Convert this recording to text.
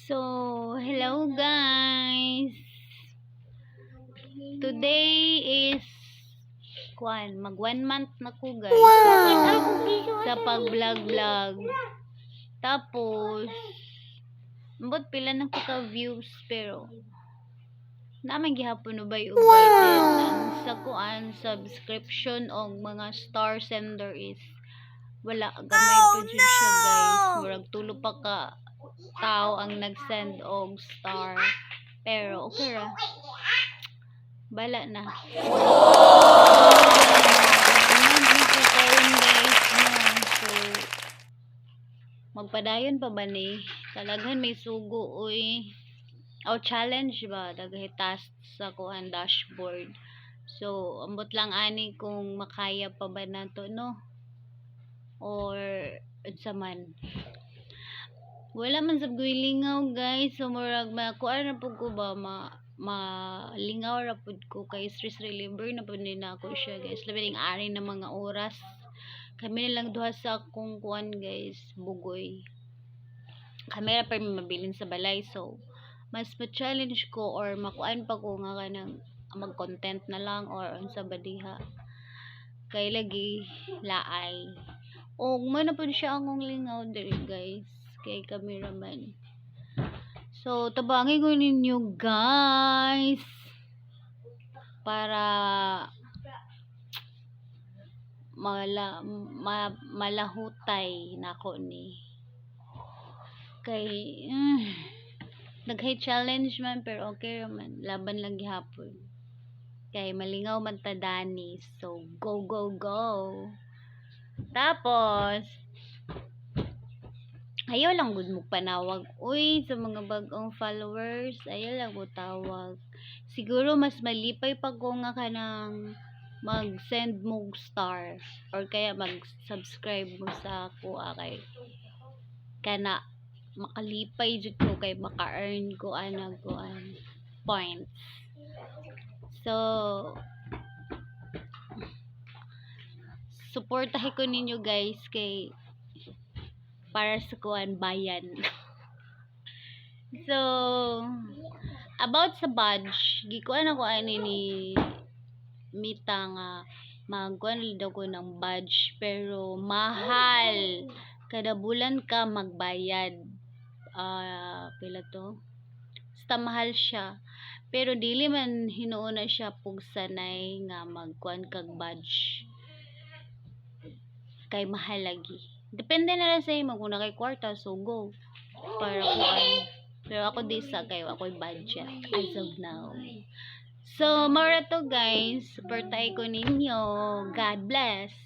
So, hello guys. Today is mag 1 month na ko guys. Sa pag-vlog. Tapos ambot pila na ko ka views pero naman gihapon ubay ang sa kuan subscription o mga star sender is wala gamay pa jud siya guys. Murag tulo pa ka tao ang nag-send og star. Pero okay ra. Bala na. So, magpadayon pa ba ni? Talaghan may sugo oy. Challenge ba? Daghay task sa kuan dashboard. So, ambot lang ani kung makaya pa ba nato no? Or unsa man. Wala man sab lingaw guys. So, murag kuan na pud ko ba malingaw ra pud ko kay stress reliever na pud din ako siya guys. Labi ning ari na mga oras. Kami na lang duha sa akong kuan guys, bugoy. Kamera pa mabilin sa balay so mas ma-challenge ko or makuan pa ko nga kanang mag-content na lang or unsa ba diha. Kay lagi laay. Og man pud siya akong lingaw diri guys kay cameraman. So tabangin ko ninyo guys para malahutay nako ni kay naghay challenge man pero okay man laban lang gihapon kay malingaw man ta dani. So go tapos ayaw lang gud mo panawag uy sa mga bag-ong followers, ayaw lang mo tawag. Siguro mas malipay pa ko nga kanang mag-send mo star or kaya mag-subscribe mo sa ako kay kana makalipay jud ko kay maka-earn ko points. So suportahin ko ninyo guys kay para sa kuan bayan. So about sa badge gikuan ako ani ni Mita nga magkuan daw ko ng badge pero mahal. Kada bulan ka magbayad. Pila to? Basta mahal siya. Pero dili man hinuuna siya pug sanay nga magkuan kag badge. Kay mahal lagi. Depende na lang sa imo kung nakay kwarta so go. Para kuan. Pero ako di sa kayo ako'y budget as of now. So, mara to guys. Supportay ko ninyo. God bless.